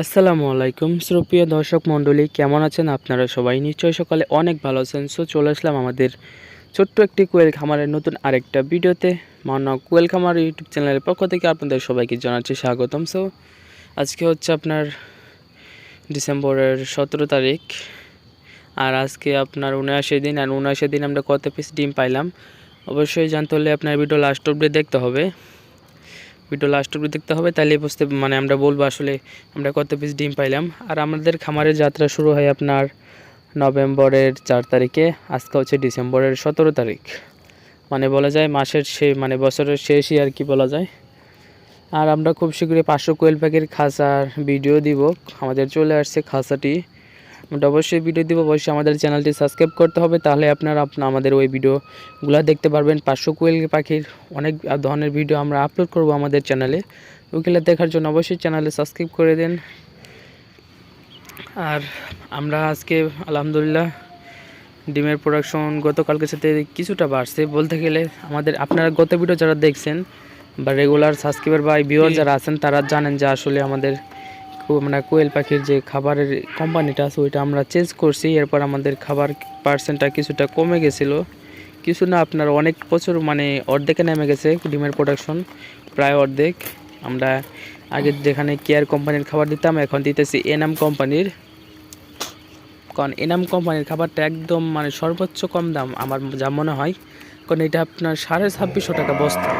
আসসালামু আলাইকুম সুপ্রিয় দর্শক মণ্ডলী, কেমন আছেন আপনারা সবাই? নিশ্চয়ই সকালে অনেক ভালো আছেন। চলে আসলাম আমাদের ছোট্ট একটি কোয়েল খামারের নতুন আরেকটা ভিডিওতে। মান্না কোয়েল খামার ইউটিউব চ্যানেলের পক্ষ থেকে আপনাদের সবাইকে জানাচ্ছি স্বাগতম। আজকে হচ্ছে আপনার ডিসেম্বরের 17 তারিখ, আর আজকে আপনার 79 দিন। আর 79 দিন আমরা কত পিস ডিম পাইলাম অবশ্যই জানতে হলে আপনার ভিডিও লাস্ট অবধি দেখতে হবে। তাহলে বুঝতে আমরা বলবো আসলে আমরা কত পিস ডিম পাইলাম। আর আমাদের খামারের যাত্রা শুরু হয় আপনার নভেম্বরের 4 তারিখে। আজকে হচ্ছে ডিসেম্বরের 17 তারিখ, বলা যায় মাসের বছরের শেষই আর কি বলা যায়। আর আমরা খুব শীঘ্রই 500 কোয়েল পাখির খাঁচার ভিডিও দিব। আমাদের চলে আসছে খাঁচাটি, আমরা অবশ্যই ভিডিও দিব। অবশ্যই আমাদের চ্যানেলটি সাবস্ক্রাইব করতে হবে, তাহলে আপনারা আমাদের ওই ভিডিওগুলো দেখতে পারবেন। 500 কোয়েল পাখির অনেক ধরনের ভিডিও আমরা আপলোড করব আমাদের চ্যানেলে। ওইগুলো দেখার জন্য অবশ্যই চ্যানেলে সাবস্ক্রাইব করে দেন। আর আমরা আজকে আলহামদুলিল্লাহ ডিমের প্রোডাকশন গতকালকের সাথে কিছুটা বাড়ছে বলতে গেলে। আপনারা গত ভিডিও যারা দেখছেন বা রেগুলার সাবস্ক্রাইবার বা ভিউয়ার যারা আছেন তারা জানেন যে আসলে আমাদের কোয়েল পাখির যে খাবারের কোম্পানিটা আছে ওইটা আমরা চেঞ্জ করছি। এরপর আমাদের খাবার পার্সেন্টটা কিছুটা কমে গেছিলো, কিছু না আপনার অনেক প্রচুর অর্ধেকে নেমে গেছে ডিমের প্রোডাকশন, প্রায় অর্ধেক। আমরা আগে যেখানে কেয়ার কোম্পানির খাবার দিতাম এখন দিতেছি এনাম কোম্পানির। কারণ এনাম কোম্পানির খাবারটা একদম সর্বোচ্চ কম দাম আমার যা মনে হয়, কারণ এটা আপনার 2650 টাকা বস্তা,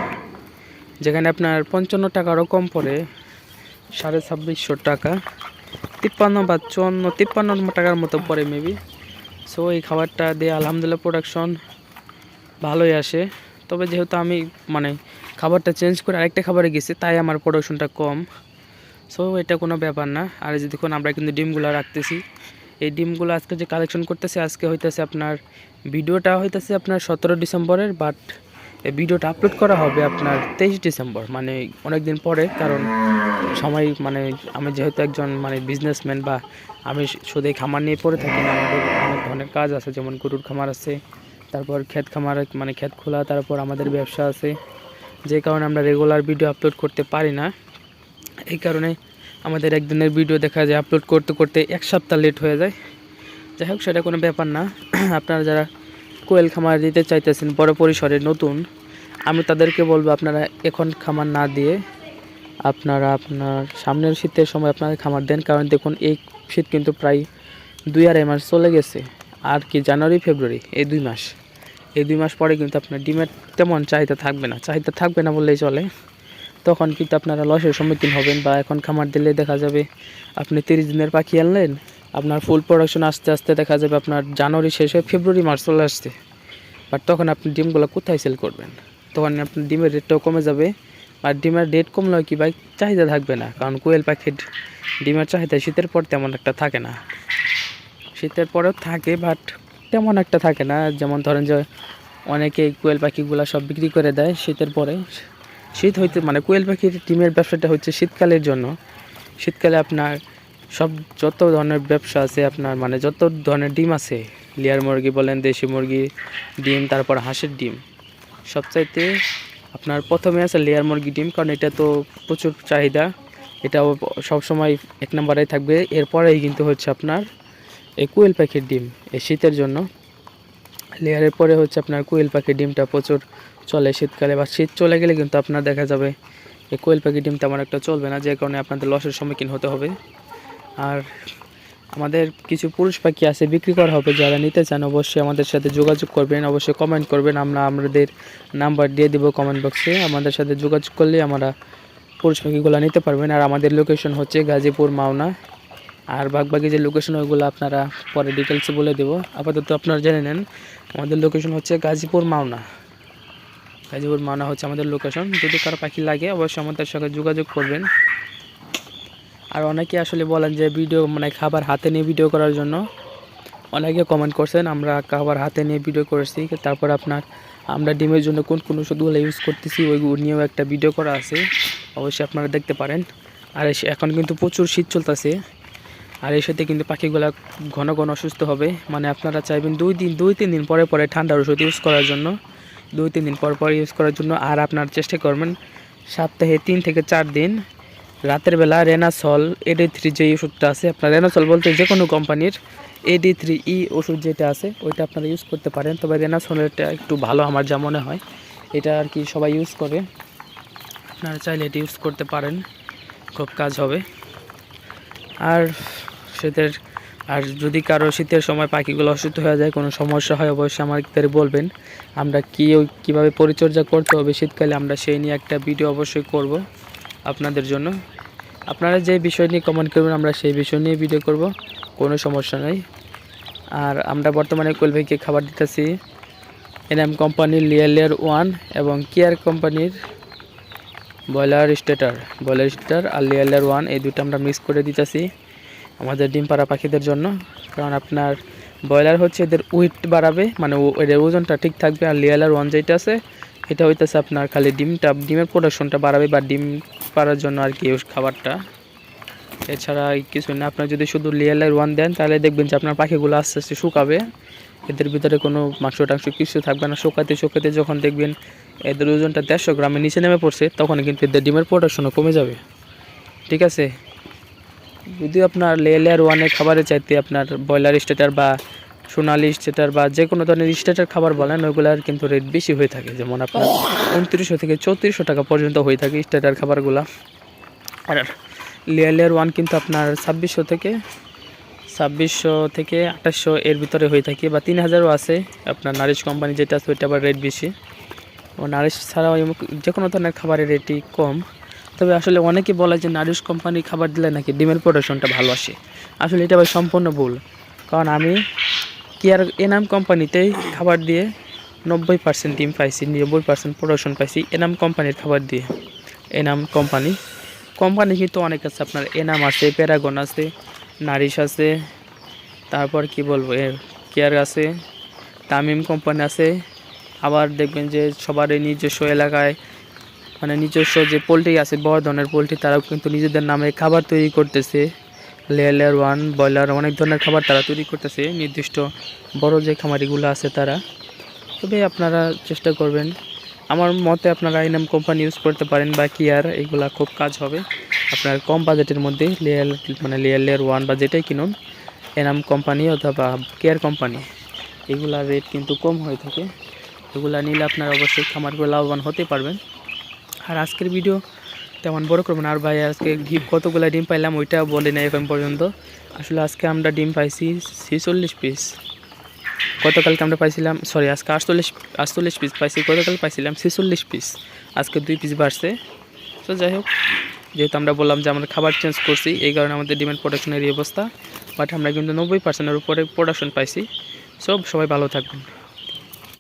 যেখানে আপনার 55 টাকারও কম পড়ে। 2650 টাকা, 53 বা 54 টাকার মতো পড়ে মেবি। এই খাবারটা দিয়ে আলহামদুলিল্লাহ প্রোডাকশন ভালোই আসে। তবে যেহেতু আমি খাবারটা চেঞ্জ করে আরেকটা খাবারে গেছি তাই আমার প্রোডাকশনটা কম। এটা কোনো ব্যাপার না। আর যে দেখুন আমরা কিন্তু ডিমগুলো রাখতেছি, এই ডিমগুলো আজকে যে কালেকশন করতেছে, আজকে হইতেছে আপনার ভিডিওটা হইতেছে আপনার 17 ডিসেম্বরের, বাট এই ভিডিওটা আপলোড করা হবে আপনার 23 ডিসেম্বর, অনেক দিন পরে। কারণ সময় আমি যেহেতু একজন বিজনেসম্যান বা আমি শুধু খামার নিয়ে পড়ে থাকি না, আমাদের অনেক ধরনের কাজ আছে, যেমন গরুর খামার আছে, তারপর ক্ষেত খামার ক্ষেত খোলা, তারপর আমাদের ব্যবসা আছে, যে কারণে আমরা রেগুলার ভিডিও আপলোড করতে পারি না। এই কারণে আমাদের একদিনের ভিডিও দেখা যায় আপলোড করতে করতে এক সপ্তাহ লেট হয়ে যায়। যাই হোক, সেটা কোনো ব্যাপার না। আপনারা যারা কোয়েল খামার দিতে চাইতেছেন বড় পরিসরে নতুন, আমি তাদেরকে বলবো আপনারা এখন খামার না দিয়ে আপনার সামনের শীতের সময় আপনারা খামার দেন। কারণ দেখুন এই শীত কিন্তু প্রায় 2-2.5 মাস চলে গেছে, আর কি জানুয়ারি ফেব্রুয়ারি এই 2 মাস, এই 2 মাস পরে কিন্তু আপনার ডিমের তেমন চাহিদা থাকবে না বললেই চলে। তখন কিন্তু আপনারা লসের সম্মুখীন হবেন। বা এখন খামার দিলে দেখা যাবে আপনি 30 দিনের পাখি আনলেন, আপনার ফুল প্রোডাকশন আস্তে আস্তে দেখা যাবে আপনার জানুয়ারি শেষে ফেব্রুয়ারি মার্চ চলে আসছে। বাট তখন আপনি ডিমগুলো কোথায় সেল করবেন? তখন আপনার ডিমের রেটটাও কমে যাবে। আর ডিমের রেট কমলেও কি ভাই চাহিদা থাকবে না, কারণ কোয়েল পাখির ডিমের চাহিদা শীতের পর তেমন একটা থাকে না। শীতের পরেও থাকে বাট তেমন একটা থাকে না। যেমন ধরেন যে অনেকে কোয়েল পাখিগুলো সব বিক্রি করে দেয় শীতের পরে। শীত হইতে কোয়েল পাখির ডিমের ব্যবসাটা হচ্ছে শীতকালের জন্য। শীতকালে আপনার যত ধরনের ব্যবসা আছে আপনার যত ধরনের ডিম আছে, লেয়ার মুরগি বলেন, দেশি মুরগি ডিম, তারপর হাঁসের ডিম, সবচাইতে আপনার প্রথমে আছে লেয়ার মুরগি ডিম, কারণ এটা তো প্রচুর চাহিদা, এটাও সবসময় 1 নম্বরেই থাকবে। এরপরেই কিন্তু হচ্ছে আপনার এই কোয়েল পাখির ডিম এই শীতের জন্য। লেয়ারের পরে হচ্ছে আপনার কোয়েল পাখির ডিমটা প্রচুর চলে শীতকালে। বা শীত চলে গেলে কিন্তু আপনার দেখা যাবে এই কোয়েল পাখির ডিম তেমন একটা চলবে না, যে কারণে আপনাদের লসের সম্মুখীন হতে হবে। আর আমাদের কিছু পুরুষ পাখি আছে বিক্রি করা হবে, যারা নিতে চান অবশ্যই আমাদের সাথে যোগাযোগ করবেন, অবশ্যই কমেন্ট করবেন, আমরা আমাদের নাম্বার দিয়ে দেবো কমেন্ট বক্সে। আমাদের সাথে যোগাযোগ করলে আমরা পুরুষ পাখিগুলো নিতে পারবেন। আর আমাদের লোকেশন হচ্ছে গাজীপুর মাওনা। আর বাকি যে লোকেশন ওইগুলো আপনারা পরে ডিটেলসে বলে দেবো, আপাতত আপনারা জেনে নেন আমাদের লোকেশন হচ্ছে গাজীপুর মাওনা হচ্ছে আমাদের লোকেশন। যদি কারো পাখি লাগে অবশ্যই আমাদের সাথে যোগাযোগ করবেন। আর অনেকে আসলে বলেন যে ভিডিও খাবার হাতে নিয়ে ভিডিও করার জন্য, অনেকে কমেন্ট করছেন, আমরা খাবার হাতে নিয়ে ভিডিও করেছি। তারপর আমরা ডিমের জন্য কোন ওষুধগুলো ইউজ করতেছি ওইগুলো নিয়েও একটা ভিডিও করা আছে, অবশ্যই আপনারা দেখতে পারেন। আর এখন কিন্তু প্রচুর শীত চলতেছে, আর এর সাথে কিন্তু পাখিগুলো ঘন ঘন অসুস্থ হবে। আপনারা চাইবেন 2-3 দিন পরে পরে ঠান্ডার ওষুধ ইউজ করার জন্য, 2-3 দিন পর পর ইউজ করার জন্য। আর আপনারা চেষ্টা করবেন সপ্তাহে 3 থেকে 4 দিন রাতের বেলা রেনাসল AD3 যে ওষুধটা আছে, আপনার রেনাসল বলতে যে কোনো কোম্পানির AD3E ওষুধ যেটা আছে ওইটা আপনারা ইউজ করতে পারেন। তবে রেনাসলেরটা একটু ভালো আমার যা মনে হয়, এটা আর কি সবাই ইউজ করে, আপনারা চাইলে এটা ইউজ করতে পারেন, খুব কাজ হবে। আর শীতের আর যদি কারো শীতের সময় পাখিগুলো অসুস্থ হয়ে যায়, কোনো সমস্যা হয়, অবশ্যই আমাদের বলবেন। আমরা কীভাবে পরিচর্যা করতে হবে শীতকালে, আমরা সেই নিয়ে একটা ভিডিও অবশ্যই করব আপনাদের জন্য। আপনারা যে বিষয় নিয়ে কমেন্ট করবেন আমরা সেই বিষয় নিয়ে ভিডিও করব, কোনো সমস্যা নেই। আর আমরা বর্তমানে কোয়েল ভাইকে খাবার দিতেছি এনাম কোম্পানির লেয়ার 1 এবং কেয়ার কোম্পানির ব্রয়লার স্টেটার আর লেয়ার 1, এই দুটো আমরা মিক্স করে দিতেছি আমাদের ডিম পাড়া পাখিদের জন্য। কারণ আপনার ব্রয়লার হচ্ছে এদের ওয়েট বাড়াবে, মানে এদের ওজনটা ঠিক থাকবে, আর লেয়ার 1 যেটা আছে এটা হইতেছে আপনার খালি ডিমের প্রোডাকশনটা বাড়াবে বা ডিম পাড়ার জন্য আর কি খাবারটা, এছাড়া কিছু না। আপনার যদি শুধু লেয়ার 1 দেন তাহলে দেখবেন যে আপনার পাখিগুলো আস্তে আস্তে শুকাবে, এদের ভিতরে কোনো মাংস টাংস কিছু থাকবে না। শুকাতে যখন দেখবেন এদের ওজনটা 150 গ্রামের নিচে নেমে পড়ছে, তখন কিন্তু এদের ডিমের প্রোডাকশনও কমে যাবে, ঠিক আছে। যদি আপনার লেয়ার 1-এর খাবারের চাইতে আপনার ব্রয়লার স্টেটার বা সোনালি স্টেটার বা যে কোনো ধরনের স্টেটার খাবার বলেন, ওইগুলোর কিন্তু রেট বেশি হয়ে থাকে। যেমন আপনার 2900 থেকে 3400 টাকা পর্যন্ত হয়ে থাকে স্টেটার খাবারগুলো। আর লেয়ার 1 কিন্তু আপনার 2600 থেকে 2800 এর ভিতরে হয়ে থাকে, বা 3000ও আছে। আপনার নারিশ কোম্পানি যেটা আছে ওইটা আবার রেট বেশি, ও নারিশ ছাড়াও যে কোনো ধরনের খাবারের রেটই কম। তবে আসলে অনেকে বলে যে নারিশ কোম্পানি খাবার দিলে নাকি ডিমের প্রোডাকশনটা ভালো আসে, আসলে এটা ভাই সম্পূর্ণ ভুল। কারণ আমি কেয়ার এনাম কোম্পানিতেই খাবার দিয়ে 90% ডিম পাইছি, 90% প্রোডাকশন পাইছি এনাম কোম্পানির খাবার দিয়ে। এনাম কোম্পানি কিন্তু অনেক আছে, আপনার এনাম আছে, প্যারাগন আছে, নারিশ আছে, তারপর কি বলবো কেয়ার আছে, তামিম কোম্পানি আছে। আবার দেখবেন যে সবার নিজস্ব এলাকায় মানে নিজস্ব যে পোলট্রি আছে, বড় ধরনের পোলট্রি, তারাও কিন্তু নিজেদের নামে খাবার তৈরি করতেছে। লেয়ার 1 ব্রয়লার অনেক ধরনের খাবার তারা তৈরি করতেছে, নির্দিষ্ট বড় যে খামারিগুলো আছে তারা। তবে আপনারা চেষ্টা করবেন, আমার মতে আপনারা এনাম কোম্পানি ইউজ করতে পারেন বা কেয়ার, এগুলা খুব কাজ হবে আপনার কম বাজেটের মধ্যে। লেয়ার 1 বা যেটাই কিনুন, এনাম কোম্পানি অথবা কেয়ার কোম্পানি, এগুলার রেট কিন্তু কম হয়ে থাকে। এগুলা নিলে আপনারা অবশ্যই খামারগুলো লাভবান হতে পারবেন। আর আজকের ভিডিও তেমন বড় করবেন। আর ভাই আজকে কতগুলো ডিম পাইলাম ওইটা বলে না এখন পর্যন্ত। আসলে আজকে আমরা ডিম পাইছি 46 পিস, গতকালকে আমরা পাইছিলাম, সরি আজকে 48 পিস পাইছি, গতকাল পাইছিলাম 46 পিস, আজকে 2 পিস বাড়ছে। তো যাই হোক, যেহেতু আমরা বললাম যে আমরা খাবার চেঞ্জ করছি, এই কারণে আমাদের ডিমের প্রোডাকশনের এই অবস্থা, বাট আমরা কিন্তু 90%-এর উপরে প্রোডাকশন পাইছি। সবাই ভালো থাকবেন।